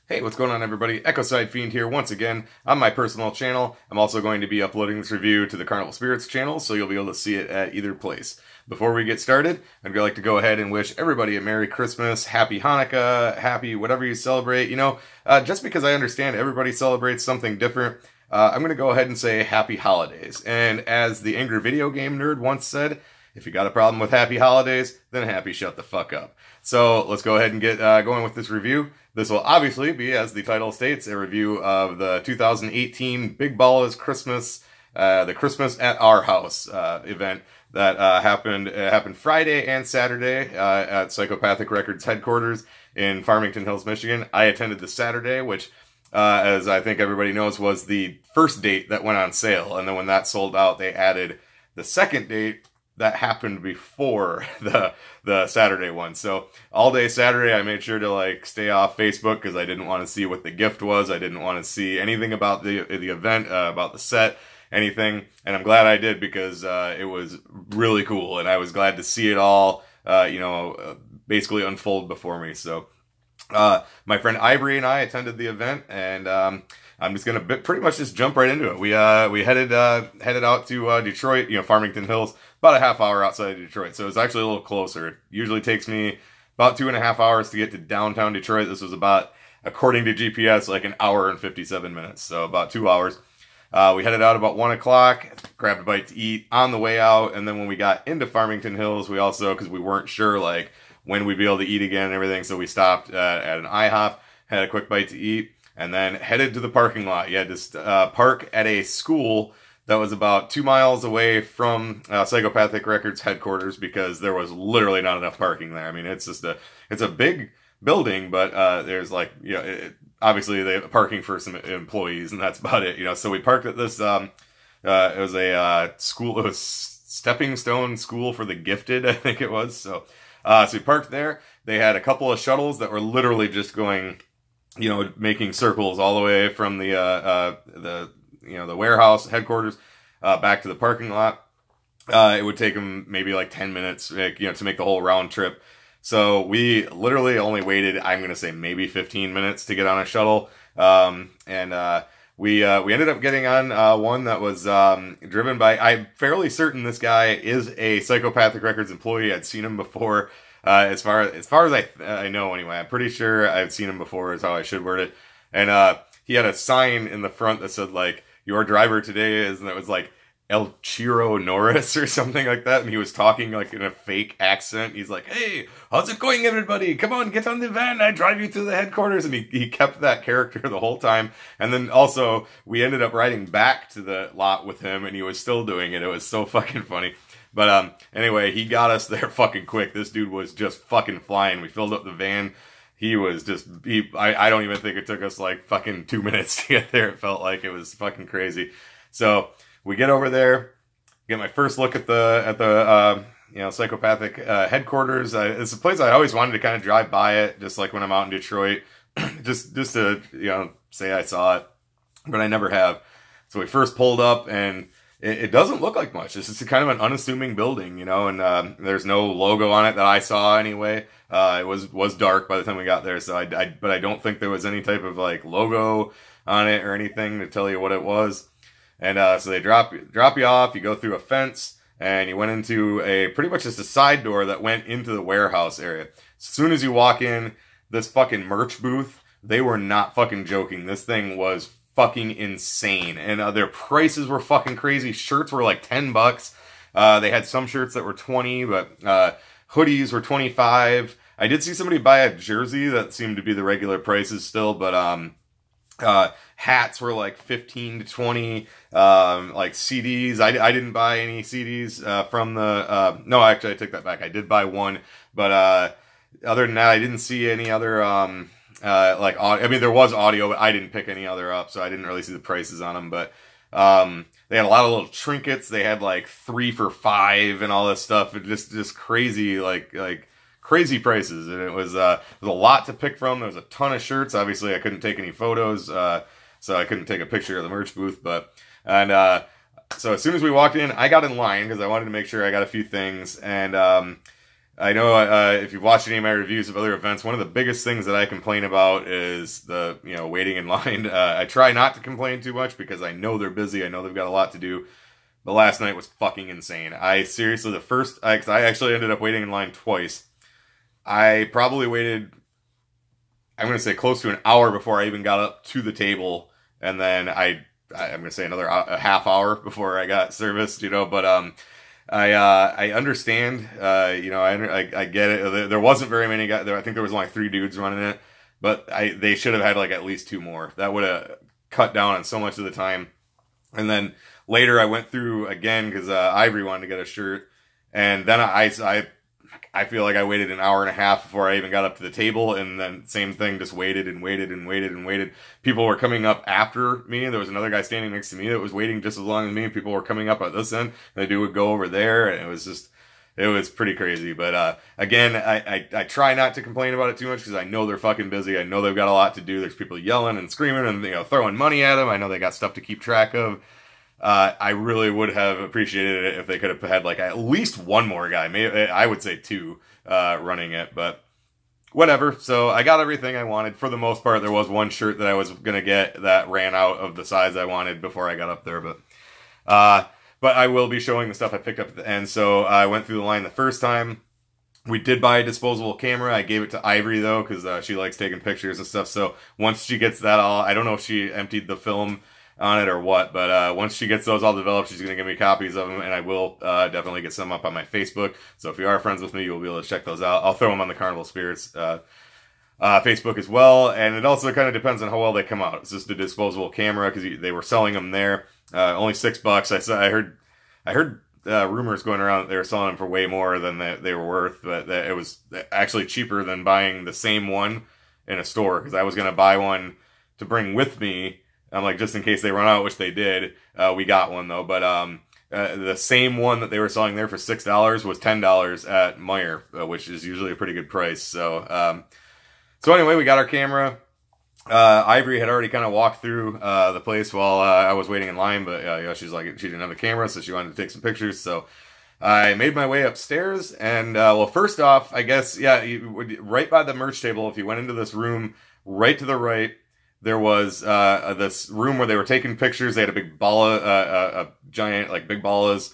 Hey, what's going on everybody? Echoside Fiend here once again on my personal channel. I'm also going to be uploading this review to the CarnivalSpirits channel, so you'll be able to see it at either place. Before we get started, I'd like to go ahead and wish everybody a Merry Christmas, Happy Hanukkah, Happy whatever you celebrate. You know, just because I understand everybody celebrates something different, I'm going to go ahead and say Happy Holidays. And as the angry video game nerd once said, if you got a problem with Happy Holidays, then happy shut the fuck up. So let's go ahead and get going with this review. This will obviously be, as the title states, a review of the 2018 Big Ballas Xmas, the Christmas at Our House event that happened Friday and Saturday at Psychopathic Records headquarters in Farmington Hills, Michigan. I attended the Saturday, which, as I think everybody knows, was the first date that went on sale. And then when that sold out, they added the second date that happened before the Saturday one. So all day Saturday, I made sure to like stay off Facebook because I didn't want to see what the gift was. I didn't want to see anything about the event, about the set, anything. And I'm glad I did because it was really cool, and I was glad to see it all, basically unfold before me. So my friend Ivory and I attended the event, and I'm just gonna pretty much just jump right into it. We headed out to Detroit, Farmington Hills, about a half hour outside of Detroit, so it's actually a little closer. It usually takes me about 2.5 hours to get to downtown Detroit. This was about, according to GPS, like an hour and 57 minutes, so about 2 hours. We headed out about 1 o'clock, grabbed a bite to eat on the way out, and then when we got into Farmington Hills, we also, because we weren't sure like when we'd be able to eat again and everything, so we stopped at an IHOP, had a quick bite to eat, and then headed to the parking lot. You had to park at a school that was about 2 miles away from Psychopathic Records headquarters because there was literally not enough parking there. I mean, it's a big building, but there's like, obviously they have parking for some employees, and that's about it, So we parked at this, it was a school, it was Stepping Stone School for the Gifted, I think it was. So we parked there. They had a couple of shuttles that were literally just going, making circles all the way from the warehouse headquarters back to the parking lot. It would take them maybe like 10 minutes, to make the whole round trip. So we literally only waited, I'm going to say maybe 15 minutes to get on a shuttle. We ended up getting on one that was driven by, I'm fairly certain this guy is a Psychopathic Records employee. I'd seen him before. As far as I know anyway, I'm pretty sure I've seen him before is how I should word it. And he had a sign in the front that said like, "Your driver today is," and it was like El Chiro Norris or something like that. And he was talking like in a fake accent. He's like, "Hey, how's it going, everybody? Come on, get on the van. I drive you to the headquarters." And he kept that character the whole time. And then also we ended up riding back to the lot with him, and he was still doing it. It was so fucking funny. But anyway, he got us there fucking quick. This dude was just fucking flying. We filled up the van. He was just, I don't even think it took us like fucking 2 minutes to get there. It felt like it was fucking crazy. So we get over there, get my first look at the Psychopathic headquarters. It's a place I always wanted to kind of drive by it, just like when I'm out in Detroit, just to, say I saw it, but I never have. So we first pulled up, and it doesn't look like much. It's just kind of an unassuming building, and there's no logo on it that I saw anyway. It was dark by the time we got there, so but I don't think there was any type of like logo on it or anything to tell you what it was. And so they drop you off. You go through a fence, and you went into pretty much just a side door that went into the warehouse area. As soon as you walk in, this fucking merch booth, they were not fucking joking. This thing was fucking insane, and their prices were fucking crazy. Shirts were like $10. They had some shirts that were 20, but hoodies were 25. I did see somebody buy a jersey that seemed to be the regular prices still, but hats were like 15 to 20. Like CDs, I didn't buy any CDs from the no, actually I take that back. I did buy one, but other than that, I didn't see any other like audio. I mean, there was audio, but I didn't pick any other up, so I didn't really see the prices on them. But they had a lot of little trinkets. They had like 3 for $5 and all this stuff. It just crazy, like crazy prices. And it was a lot to pick from. There was a ton of shirts. Obviously, I couldn't take any photos, so I couldn't take a picture of the merch booth. So as soon as we walked in, I got in line because I wanted to make sure I got a few things. And I know if you've watched any of my reviews of other events, one of the biggest things that I complain about is the, waiting in line. I try not to complain too much because I know they're busy. I know they've got a lot to do. But last night was fucking insane. I seriously, cause I actually ended up waiting in line twice. I probably waited, I'm going to say close to an hour before I even got up to the table. And then I'm going to say a half hour before I got serviced, but, I understand, I get it. There wasn't very many guys there. I think there was only 3 dudes running it, but they should have had like at least 2 more. That would have cut down on so much of the time. And then later I went through again because Ivory wanted to get a shirt, and then I feel like I waited an hour and a half before I even got up to the table, and then same thing, just waited and waited and waited and waited. People were coming up after me, and there was another guy standing next to me that was waiting just as long as me, and people were coming up at this end, and the dude would go over there, and it was pretty crazy. But again, I try not to complain about it too much because I know they're fucking busy. I know they've got a lot to do. There's people yelling and screaming and throwing money at them. I know they got stuff to keep track of. I really would have appreciated it if they could have had like at least 1 more guy. Maybe I would say 2 running it, but whatever. So I got everything I wanted. For the most part, there was 1 shirt that I was gonna get that ran out of the size I wanted before I got up there, but I will be showing the stuff I picked up at the end. So I went through the line the first time. We did buy a disposable camera. I gave it to Ivory though, because she likes taking pictures and stuff. So once she gets that all, I don't know if she emptied the film on it or what, but once she gets those all developed, she's going to give me copies of them, and I will definitely get some up on my Facebook. So if you are friends with me, you'll be able to check those out. I'll throw them on the Carnival Spirits Facebook as well, and it also kind of depends on how well they come out. It's just a disposable camera because they were selling them there, only $6. I heard rumors going around that they were selling them for way more than they were worth, but that it was actually cheaper than buying the same one in a store, because I was going to buy one to bring with me. I'm like, just in case they run out, which they did. We got one though, but the same one that they were selling there for $6 was $10 at Meijer, which is usually a pretty good price. So anyway, we got our camera. Ivory had already kind of walked through the place while I was waiting in line, but she's like, she didn't have a camera, so she wanted to take some pictures. So I made my way upstairs, and well, first off, I guess, right by the merch table, if you went into this room right to the right, there was this room where they were taking pictures. They had a big balla, a giant, like big ballas.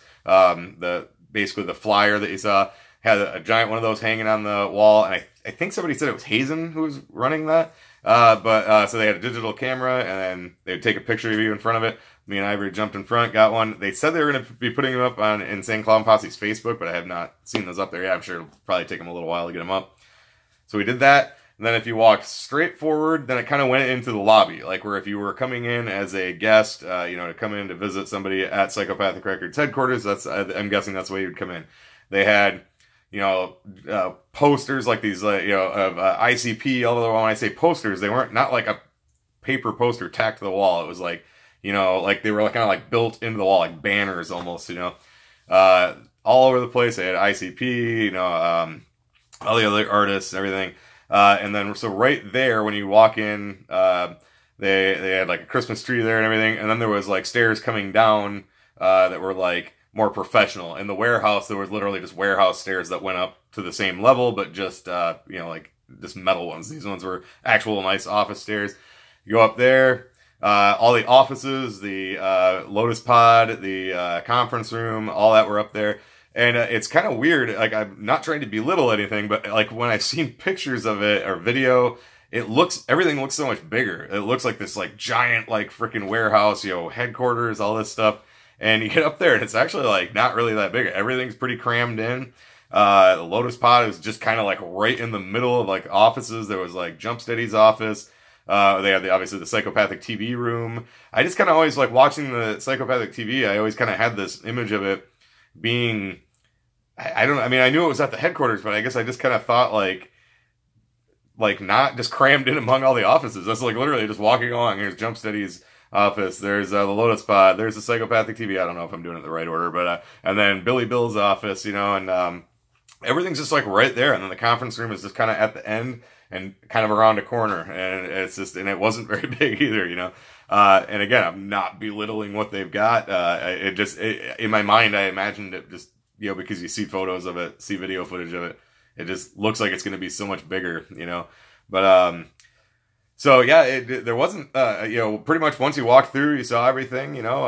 Basically the flyer that you saw had a giant one of those hanging on the wall. And I think somebody said it was Hazen who was running that. So they had a digital camera, and then they would take a picture of you in front of it. Me and Ivory jumped in front, got one. They said they were going to be putting them up on Insane Clown Posse's Facebook, but I have not seen those up there yet. I'm sure it'll probably take them a little while to get them up. So we did that. And then if you walk straight forward, then it kind of went into the lobby, like where if you were coming in as a guest, to come in to visit somebody at Psychopathic Records headquarters, I'm guessing that's the way you'd come in. They had, posters like these, of ICP, although when I say posters, they weren't not like a paper poster tacked to the wall. It was like, like they were kind of like built into the wall, like banners almost, all over the place. They had ICP, all the other artists and everything. And then, so right there, when you walk in, they had like a Christmas tree there and everything. And then there was like stairs coming down, that were like more professional. In the warehouse, there was literally just warehouse stairs that went up to the same level, but just, like just metal ones. These ones were actual nice office stairs. You go up there, all the offices, the, Lotus Pod, the, conference room, all that were up there. And it's kind of weird, like, I'm not trying to belittle anything, but, like, when I've seen pictures of it, or video, everything looks so much bigger. It looks like this, like, giant, like, freaking warehouse, headquarters, all this stuff. And you get up there, and it's actually, like, not really that big. Everything's pretty crammed in. The Lotus Pod is just kind of, like, right in the middle of, like, offices. There was, like, Jump Steady's office. They had obviously the Psychopathic TV room. I just kind of always, like, watching the Psychopathic TV, I always kind of had this image of it being, I don't know, I mean, I knew it was at the headquarters, but I guess I just kind of thought like not just crammed in among all the offices. That's like literally just walking along. Here's Jump Steady's office. There's the Lotus Pod. There's the Psychopathic TV. I don't know if I'm doing it in the right order, but and then Billy Bill's office, and everything's just like right there. And then the conference room is just kind of at the end and kind of around a corner. And it's just, and it wasn't very big either, and again, I'm not belittling what they've got. In my mind, I imagined it just, because you see photos of it, see video footage of it. it just looks like it's going to be so much bigger, you know. But so yeah, there wasn't you know, pretty much once you walked through, you saw everything, you know,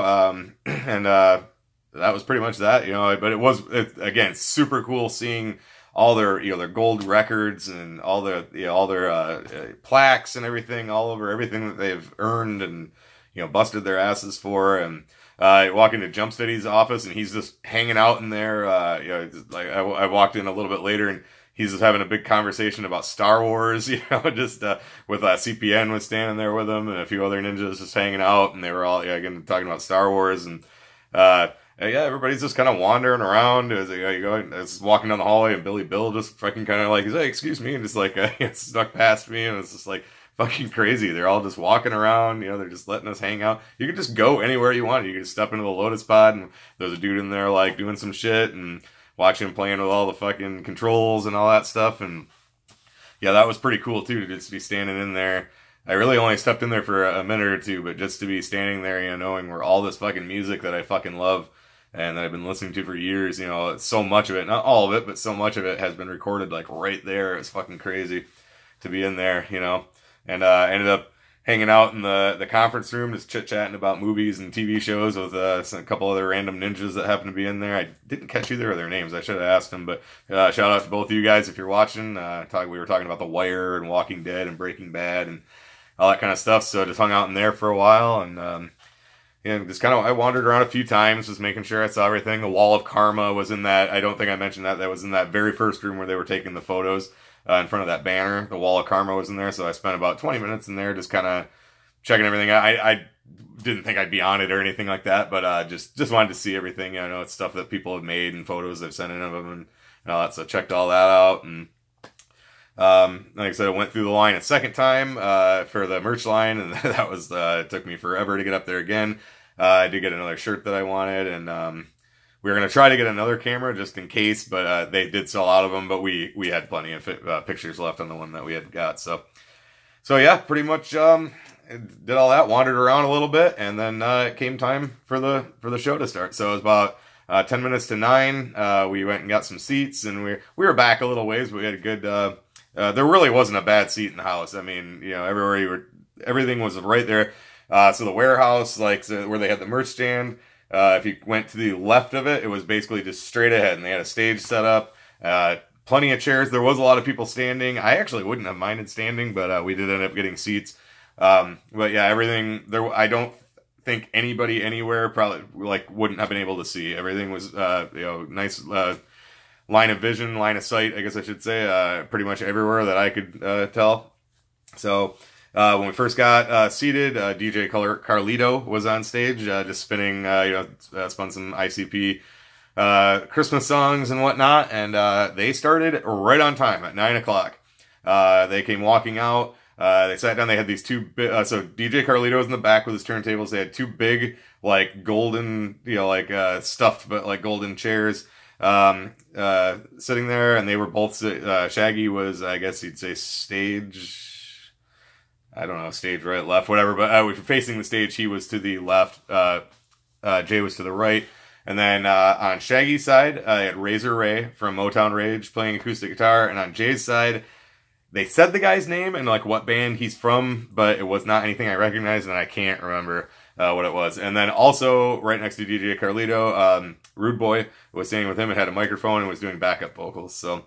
and that was pretty much that, you know. But it was, again, super cool seeing all their, you know, their gold records and all their, you know, all their plaques and everything, all over everything that they've earned and, you know, busted their asses for. And walk into Jumpsteady's office and he's just hanging out in there. You know, like I walked in a little bit later and he's just having a big conversation about Star Wars, you know, just with CPN was standing there with him and a few other ninjas just hanging out, and they were all, yeah, again, talking about Star Wars. And yeah, everybody's just kind of wandering around. It was, I was walking down the hallway and Billy Bill just fucking kind of like, he's like, excuse me, and just like snuck past me, and it's just like fucking crazy. They're all just walking around, you know, they're just letting us hang out. You could just go anywhere you want. You could just step into the Lotus Pod and there's a dude in there like doing some shit, and watch him playing with all the fucking controls and all that stuff. And yeah, that was pretty cool too, to just be standing in there. I really only stepped in there for a minute or two, but just to be standing there, you know, knowing where all this fucking music that I fucking love and that I've been listening to for years, you know, so much of it, not all of it, but so much of it has been recorded like right there. It's fucking crazy to be in there, you know. And I ended up hanging out in the conference room, just chit-chatting about movies and TV shows with a couple other random ninjas that happened to be in there. I didn't catch either of their names. I should have asked them, but shout out to both of you guys if you're watching. We were talking about The Wire and Walking Dead and Breaking Bad and all that kind of stuff, so just hung out in there for a while. And yeah, just kind of, I wandered around a few times, just making sure I saw everything. The Wall of Karma was in that. I don't think I mentioned that. That was in that very first room where they were taking the photos in front of that banner. The Wall of Karma was in there, so I spent about 20 minutes in there just kind of checking everything out. I didn't think I'd be on it or anything like that, but just wanted to see everything. I know it's stuff that people have made and photos they've sent in of them and all that, so checked all that out. And like I said, I went through the line a second time for the merch line, and that was it took me forever to get up there again. I did get another shirt that I wanted, and we were going to try to get another camera just in case, but they did sell out of them, but we had plenty of pictures left on the one that we had got. So yeah, pretty much did all that, wandered around a little bit, and then it came time for the show to start. So it was about 10 minutes to 9. We went and got some seats, and we were back a little ways, but we had a good there really wasn't a bad seat in the house. I mean, you know, everywhere everything was right there. So the warehouse, like where they had the merch stand, if you went to the left of it, it was basically just straight ahead, and they had a stage set up, plenty of chairs. There was a lot of people standing. I actually wouldn't have minded standing, but we did end up getting seats. But yeah, everything there, I don't think anybody anywhere probably like wouldn't have been able to see. Everything was, you know, nice, line of vision, line of sight, I guess I should say, pretty much everywhere that I could, tell. So, when we first got, seated, DJ Carlito was on stage, just spinning, you know, spun some ICP, Christmas songs and whatnot. And, they started right on time at 9 o'clock. They came walking out. They sat down, they had these two so DJ Carlito was in the back with his turntables. They had two big, like, golden, you know, like, stuffed, but like golden chairs, sitting there, and they were both, Shaggy was, I guess you'd say stage, I don't know, stage right, left, whatever, but we were facing the stage. He was to the left, Jay was to the right. And then, on Shaggy's side, I had Razor Ray from Motown Rage playing acoustic guitar, and on Jay's side, they said the guy's name and like what band he's from, but it was not anything I recognized, and I can't remember what it was. And then also right next to DJ Carlito, Rude Boy was standing with him and had a microphone and was doing backup vocals. So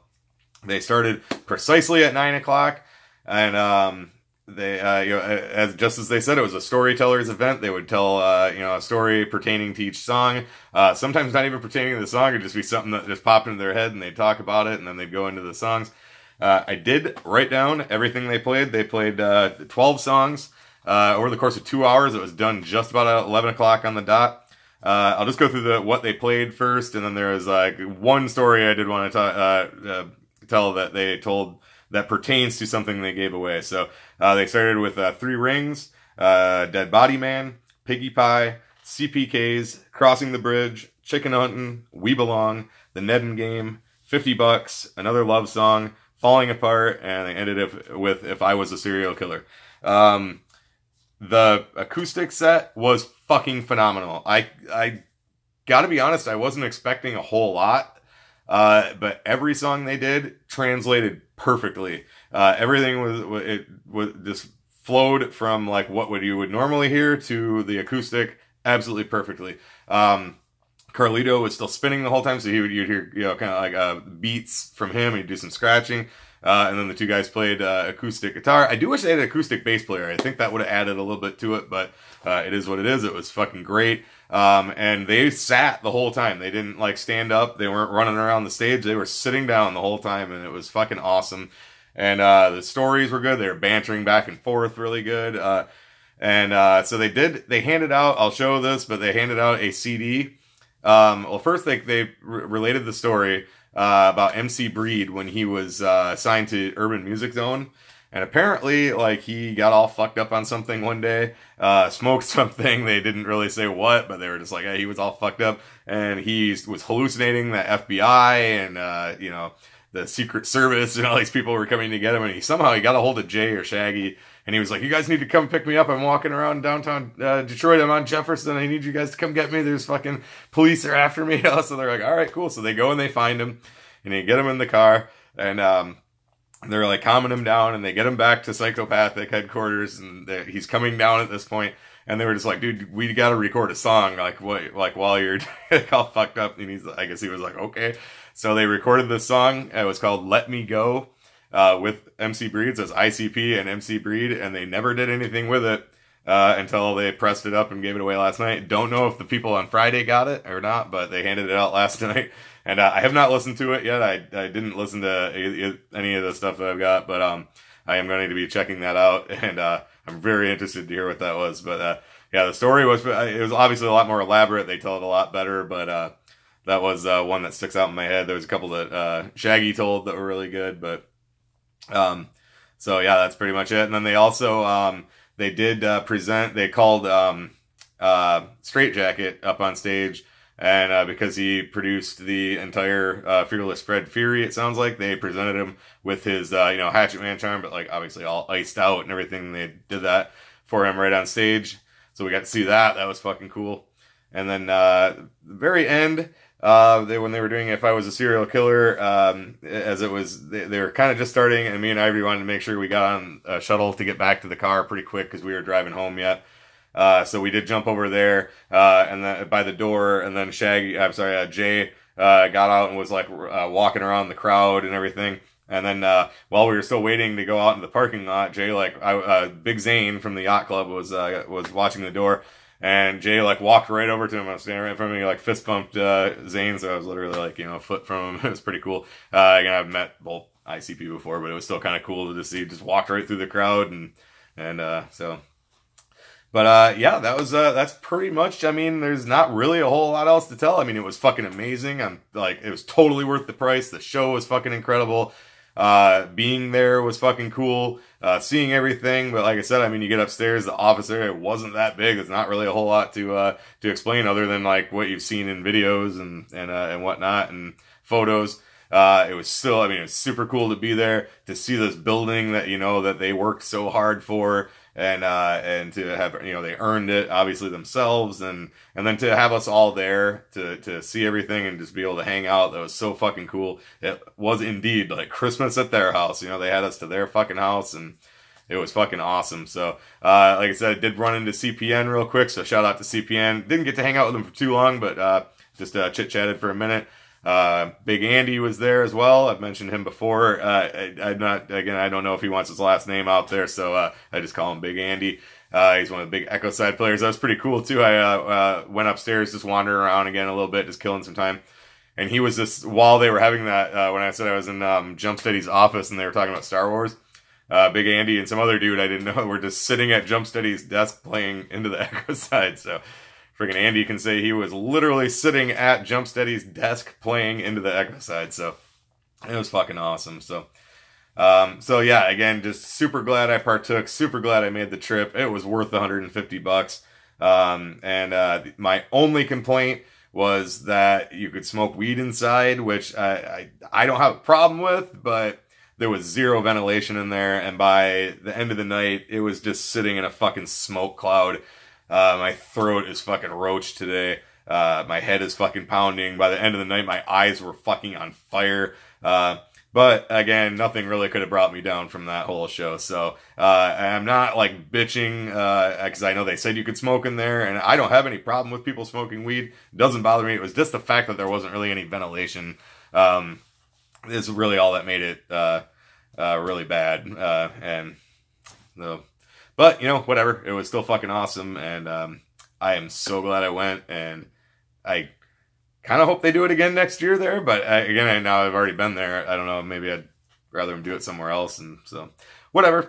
they started precisely at 9 o'clock, and they you know, just as they said, it was a storyteller's event. They would tell you know, a story pertaining to each song. Sometimes not even pertaining to the song; it'd just be something that just popped into their head, and they'd talk about it, and then they'd go into the songs. I did write down everything they played. They played 12 songs over the course of 2 hours. It was done just about at 11 o'clock on the dot. I'll just go through what they played first, and then there was like one story I did want to tell that they told that pertains to something they gave away. So they started with Three Rings, Dead Body Man, Piggy Pie, CPKs, Crossing the Bridge, Chicken Huntin', We Belong, The Nedden Game, $50, Another Love Song, Falling Apart, and they ended up with If I Was a Serial Killer. The acoustic set was fucking phenomenal. I gotta be honest, I wasn't expecting a whole lot. But every song they did translated perfectly. Everything was just flowed from like what you would normally hear to the acoustic absolutely perfectly. Carlito was still spinning the whole time, so you'd hear, you know, kind of like beats from him. He'd do some scratching, and then the two guys played acoustic guitar. I do wish they had an acoustic bass player. I think that would have added a little bit to it, but it is what it is. It was fucking great, and they sat the whole time. They didn't like stand up. They weren't running around the stage. They were sitting down the whole time, and it was fucking awesome. And the stories were good. They were bantering back and forth really good. So they handed out, I'll show this, but they handed out a CD. Well, first they related the story about MC Breed when he was signed to Urban Music Zone, and apparently like he got all fucked up on something one day, smoked something. They didn't really say what, but they were just like, hey, he was all fucked up, and he was hallucinating the FBI and you know, the Secret Service and all these people were coming to get him, and he got a hold of Jay or Shaggy. And he was like, you guys need to come pick me up. I'm walking around downtown Detroit. I'm on Jefferson. I need you guys to come get me. There's fucking police are after me. So they're like, all right, cool. So they go and they find him. And they get him in the car. And they're like calming him down. And they get him back to Psychopathic headquarters. And he's coming down at this point. And they were just like, dude, we got to record a song. Like, what? Like, while you're all fucked up. And I guess he was like, okay. So they recorded this song. It was called Let Me Go. With MC Breed, so it's ICP and MC Breed, and they never did anything with it until they pressed it up and gave it away last night. Don't know if the people on Friday got it or not, but they handed it out last night, and I have not listened to it yet. I didn't listen to any of the stuff that I've got, but I am going to be checking that out, and I'm very interested to hear what that was. But yeah, the story was obviously a lot more elaborate. They tell it a lot better, but that was one that sticks out in my head. There was a couple that Shaggy told that were really good, but so yeah, that's pretty much it. And then they also, they did, they called, Straight Jacket up on stage, and, because he produced the entire, Fearless Fred Fury, it sounds like, they presented him with his, you know, Hatchet Man charm, but like, obviously all iced out and everything. They did that for him right on stage. So we got to see that. That was fucking cool. And then, the very end, when they were doing If I Was a Serial Killer, as it was, they were kind of just starting, and me and Ivory wanted to make sure we got on a shuttle to get back to the car pretty quick because we were driving home yet. So we did jump over there, and then by the door, and then Jay, got out and was like, walking around the crowd and everything. And then, while we were still waiting to go out in the parking lot, Jay, Big Zane from the yacht club was watching the door. And Jay, like, walked right over to him. I was standing right in front of me, like, fist bumped Zane, so I was literally, like, you know, a foot from him. It was pretty cool. Again, I've met both ICP before, but it was still kind of cool to just see, just walked right through the crowd, so. But, yeah, that's pretty much, I mean, there's not really a whole lot else to tell. I mean, it was fucking amazing. It was totally worth the price. The show was fucking incredible. Being there was fucking cool, seeing everything, but like I said, I mean, you get upstairs, the office area wasn't that big. There's not really a whole lot to explain other than like what you've seen in videos and whatnot and photos. It was still, I mean, it was super cool to be there, to see this building that, you know, that they worked so hard for, and to have, you know, they earned it obviously themselves, and then to have us all there to see everything and just be able to hang out. That was so fucking cool. It was indeed like Christmas at their house. You know, they had us to their fucking house, and it was fucking awesome. So, like I said, I did run into CPN real quick, so shout out to CPN. Didn't get to hang out with them for too long, but just chit-chatted for a minute. Big Andy was there as well. I've mentioned him before. I don't know if he wants his last name out there, so I just call him Big Andy. He's one of the big Echoside players. That was pretty cool too. I went upstairs, just wandering around again a little bit, just killing some time. And he was just, while they were having that, when I said I was in Jumpsteady's office and they were talking about Star Wars, Big Andy and some other dude I didn't know were just sitting at Jumpsteady's desk playing Into the Echoside. So freaking Andy can say he was literally sitting at Jumpsteady's desk playing Into the Echoside. So it was fucking awesome. So yeah, again, just super glad I partook, super glad I made the trip. It was worth $150. My only complaint was that you could smoke weed inside, which I don't have a problem with, but there was zero ventilation in there, and by the end of the night, it was just sitting in a fucking smoke cloud. My throat is fucking roached today. My head is fucking pounding. By the end of the night, my eyes were fucking on fire. But again, nothing really could have brought me down from that whole show. So I'm not like bitching because I know they said you could smoke in there, and I don't have any problem with people smoking weed. It doesn't bother me. It was just the fact that there wasn't really any ventilation. Is really all that made it really bad. But you know, whatever. It was still fucking awesome, and I am so glad I went, and I kind of hope they do it again next year there, but again, now I've already been there. I don't know, maybe I'd rather them do it somewhere else, and so, whatever.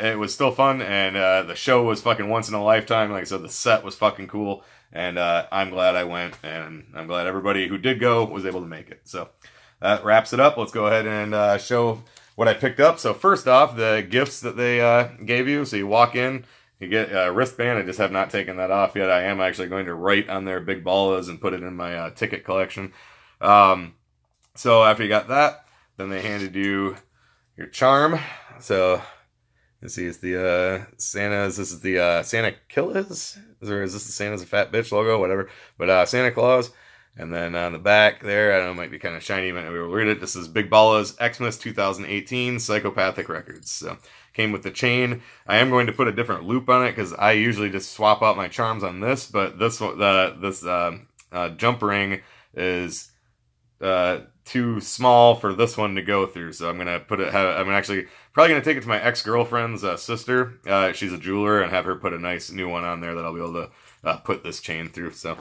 It was still fun, and the show was fucking once in a lifetime. Like I said, the set was fucking cool, and I'm glad I went, and I'm glad everybody who did go was able to make it. So, that wraps it up. Let's go ahead and show what I picked up. So first off, the gifts that they gave you. So you walk in, you get a wristband. I just have not taken that off yet. I am actually going to write on their big ballas and put it in my ticket collection. So after you got that, then they handed you your charm. So let's see, it's the Santa's. This is the Santa Killis, or is this the Santa's a fat bitch logo? Whatever. But Santa Claus. And then on the back there, I don't know, it might be kind of shiny, you might not be able to read it. This is Big Ballas Xmas 2018 Psychopathic Records. So came with the chain. I am going to put a different loop on it because I usually just swap out my charms on this, but this jump ring is too small for this one to go through. So I'm gonna put it. I'm actually probably gonna take it to my ex-girlfriend's sister. She's a jeweler, and have her put a nice new one on there that I'll be able to put this chain through. So.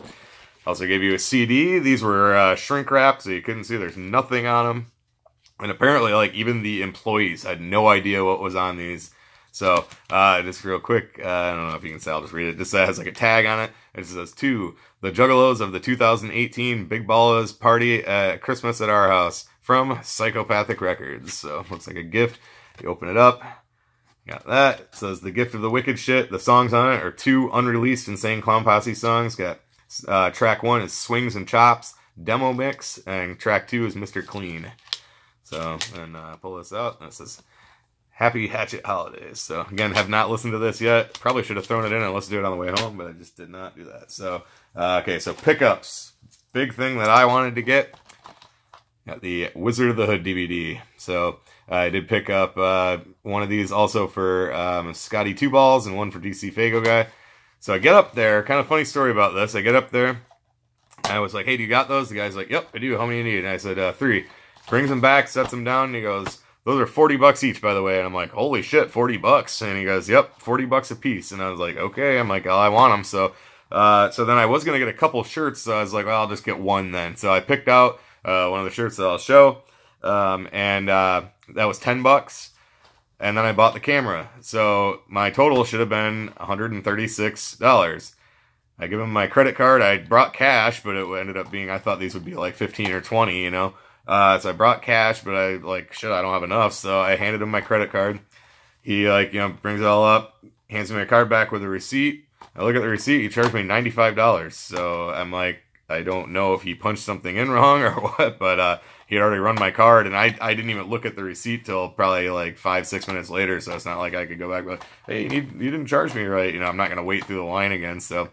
Also gave you a CD. These were shrink wrapped, so you couldn't see. There's nothing on them. And apparently, like, even the employees had no idea what was on these. So, just real quick, I don't know if you can see, I'll just read it. This has, like, a tag on it. It says, to the Juggalos of the 2018 Big Ballas Party at Christmas at our house from Psychopathic Records. So, looks like a gift. You open it up. Got that. It says, the gift of the wicked shit. The songs on it are 2 unreleased Insane Clown Posse songs. Got track 1 is Swings and Chops demo mix, and track 2 is Mr. Clean. So, and pull this out, and it says Happy Hatchet Holidays. So again, have not listened to this yet. Probably should have thrown it in and let's do it on the way home, but I just did not do that. So okay, so pickups, big thing that I wanted to get. Got the Wizard of the Hood DVD. So I did pick up one of these also for Scotty Two Balls and one for DC Fago Guy. So I get up there, kind of funny story about this. I get up there, and I was like, hey, do you got those? The guy's like, yep, I do. How many do you need? And I said, 3. Brings them back, sets them down, and he goes, those are $40 each, by the way. And I'm like, holy shit, $40. And he goes, yep, $40 a piece. And I was like, okay. I'm like, oh, I want them. So then I was going to get a couple shirts, so I was like, well, I'll just get one then. So I picked out one of the shirts that I'll show, and that was $10. And then I bought the camera. So my total should have been $136. I give him my credit card. I brought cash, but it ended up being, I thought these would be like 15 or 20, you know. So I brought cash, but I like, shit, I don't have enough. So I handed him my credit card. He like, you know, brings it all up, hands me my card back with a receipt. I look at the receipt. He charged me $95. So I'm like, I don't know if he punched something in wrong or what, but he had already run my card, and I didn't even look at the receipt till probably like 5-6 minutes later, so it's not like I could go back, but hey, you didn't charge me right, you know, I'm not going to wait through the line again, so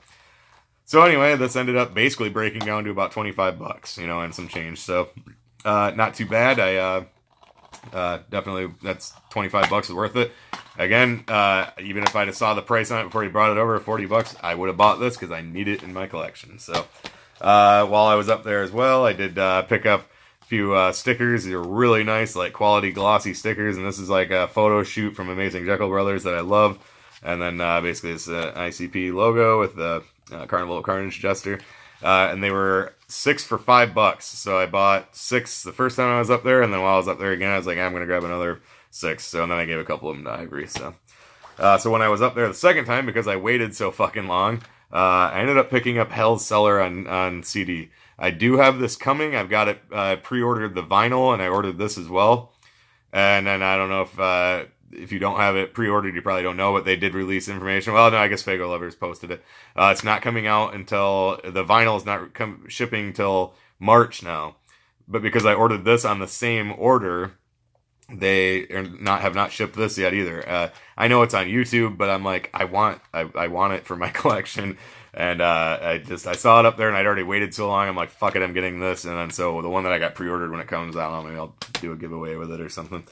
anyway, this ended up basically breaking down to about $25, you know, and some change, so not too bad. I definitely, that's $25 is worth it. Again, even if I just saw the price on it before he brought it over, $40, I would have bought this because I need it in my collection, so while I was up there as well, I did pick up a few stickers. These are really nice, like quality glossy stickers, and this is like a photo shoot from Amazing Jekyll Brothers that I love. And then basically this ICP logo with the Carnival Carnage Jester. And they were 6 for $5. So I bought 6 the first time I was up there, and then while I was up there again, I was like, I'm going to grab another 6. So and then I gave a couple of them to Ivory. So when I was up there the second time, because I waited so fucking long, I ended up picking up Hell's Cellar on CD. I do have this coming. I've got it pre-ordered the vinyl, and I ordered this as well. And then I don't know if you don't have it pre-ordered, you probably don't know, but they did release information. Well, no, I guess Fago Lovers posted it. It's not coming out until, the vinyl is not shipping till March now. But because I ordered this on the same order, they have not shipped this yet either. I know it's on YouTube, but I'm like, I want it for my collection. And I saw it up there, and I'd already waited so long. I'm like, fuck it, I'm getting this. And then so the one that I got pre-ordered when it comes out, maybe I'll do a giveaway with it or something.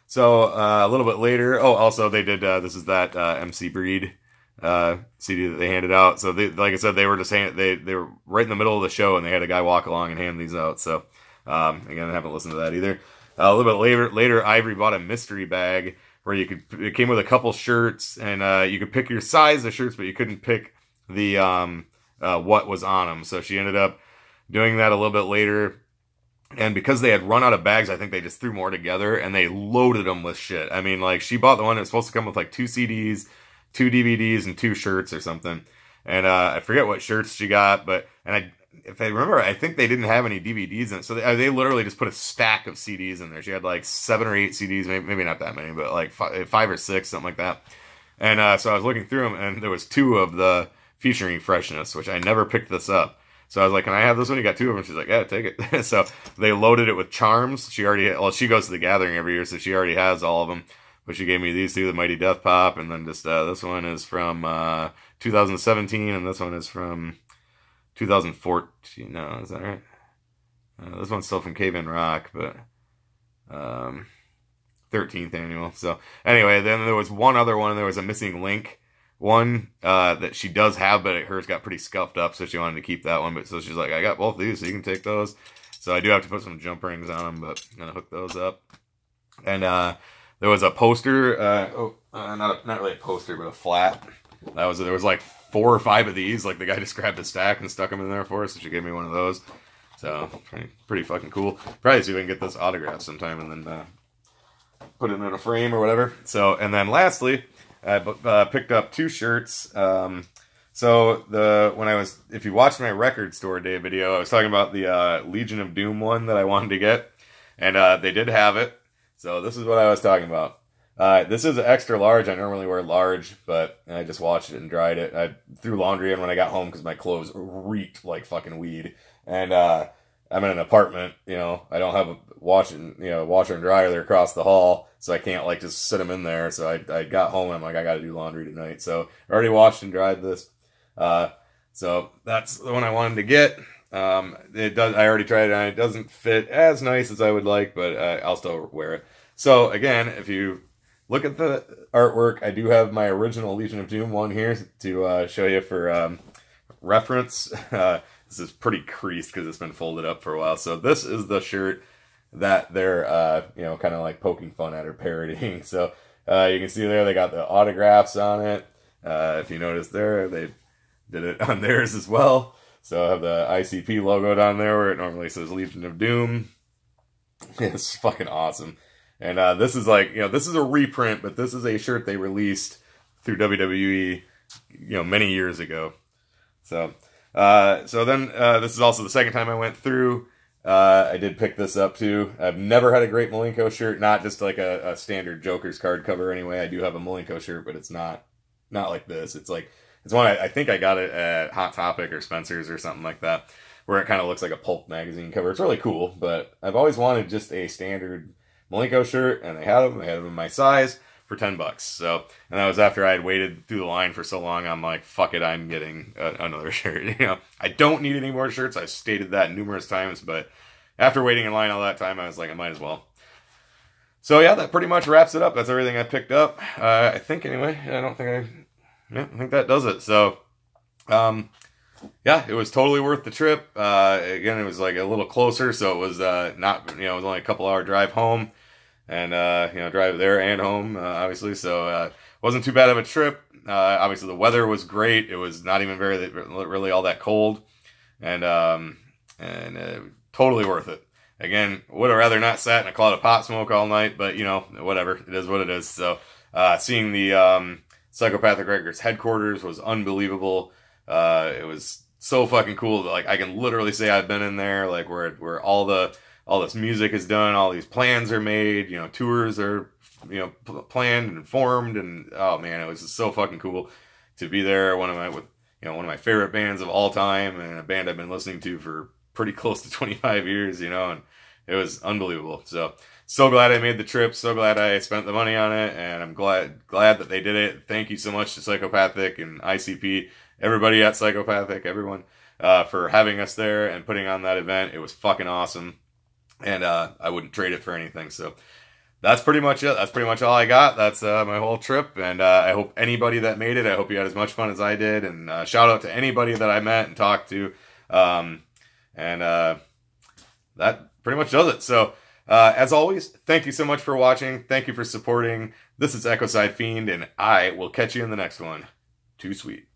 So a little bit later, oh, also they did, this is that MC Breed CD that they handed out. So they, like I said, they were just they were right in the middle of the show, and they had a guy walk along and hand these out. So again, I haven't listened to that either. A little bit later, Ivory bought a mystery bag where it came with a couple shirts, and you could pick your size of shirts, but you couldn't pick the what was on them. So she ended up doing that a little bit later. And because they had run out of bags, I think they just threw more together, and they loaded them with shit. I mean, like, she bought the one that was supposed to come with, like, 2 CDs, 2 DVDs, and 2 shirts or something. And I forget what shirts she got, but, if I remember, I think they didn't have any DVDs in it. So they literally just put a stack of CDs in there. She had, like, 7 or 8 CDs, maybe not that many, but, like, 5 or 6, something like that. And so I was looking through them, and there was 2 of the featuring Freshness, which I never picked this up. So I was like, can I have this one? You got 2 of them. She's like, yeah, take it. So they loaded it with charms. She goes to the gathering every year, so she already has all of them. But she gave me these 2, the Mighty Death Pop, and then just this one is from 2017, and this one is from 2014. No, is that right? This one's still from Cave in Rock, but 13th annual. So anyway, then there was one other one, and there was a missing link one that she does have, but hers got pretty scuffed up, so she wanted to keep that one. But so she's like, I got both these, so you can take those. So I do have to put some jump rings on them, but I'm gonna hook those up. And there was a poster, not really a poster, but a flat. There was like 4 or 5 of these. Like, the guy just grabbed a stack and stuck them in there for us, so she gave me one of those. So pretty fucking cool. Probably see if we can get this autographed sometime and then put it in a frame or whatever. So, and then lastly, I picked up 2 shirts. So if you watched my record store day video, I was talking about the Legion of Doom one that I wanted to get, and they did have it. So this is what I was talking about. This is an extra large. I normally wear large, but I just washed it and dried it. I threw laundry in when I got home because my clothes reeked like fucking weed. And I'm in an apartment, you know, I don't have a washer and dryer there across the hall, so I can't like just sit them in there. So I got home and I'm like, I got to do laundry tonight. So I already washed and dried this. So that's the one I wanted to get. I already tried it, and it doesn't fit as nice as I would like, but I'll still wear it. So again, if you look at the artwork, I do have my original Legion of Doom one here to show you for reference. This is pretty creased because it's been folded up for a while. So this is the shirt that they're, kind of like poking fun at or parodying. So you can see there they got the autographs on it. If you notice there, they did it on theirs as well. So I have the ICP logo down there where it normally says Legion of Doom. It's fucking awesome. And this is like, this is a reprint, but this is a shirt they released through WWE, many years ago. So then this is also the second time I went through. I did pick this up too. I've never had a great Malenko shirt, not just like a standard Joker's card cover anyway. I do have a Malenko shirt, but it's not like this. It's one I think I got it at Hot Topic or Spencer's or something like that, where it kind of looks like a pulp magazine cover. It's really cool, but I've always wanted just a standard Malenko shirt, and they had them in my size for $10. So, and that was after I had waited through the line for so long. I'm like, fuck it, I'm getting another shirt. I don't need any more shirts. I've stated that numerous times, but after waiting in line all that time, I was like, I might as well. So yeah, that pretty much wraps it up. That's everything I picked up. I think anyway. I think that does it. So, yeah, it was totally worth the trip. Again, it was like a little closer, so it was it was only a couple-hour drive home, and drive there and home, obviously. So wasn't too bad of a trip. Obviously, the weather was great. It was not even really all that cold, and totally worth it. Again, would have rather not sat in a cloud of pot smoke all night, but whatever. It is what it is. So seeing the Psychopathic Records headquarters was unbelievable. It was so fucking cool that like I can literally say I've been in there, like where all this music is done, all these plans are made, tours are planned and formed, and oh man, it was just so fucking cool to be there. One of my favorite bands of all time, and a band I've been listening to for pretty close to 25 years, and it was unbelievable. So so glad I made the trip. So glad I spent the money on it, and I'm glad that they did it. Thank you so much to Psychopathic and ICP, everybody at Psychopathic, everyone, for having us there and putting on that event. It was fucking awesome, and I wouldn't trade it for anything. So that's pretty much it. That's pretty much all I got. That's my whole trip, and I hope anybody that made it, I hope you had as much fun as I did, and shout out to anybody that I met and talked to, that pretty much does it. So, as always, thank you so much for watching. Thank you for supporting. This is Echoside Fiend, and I will catch you in the next one. Too sweet.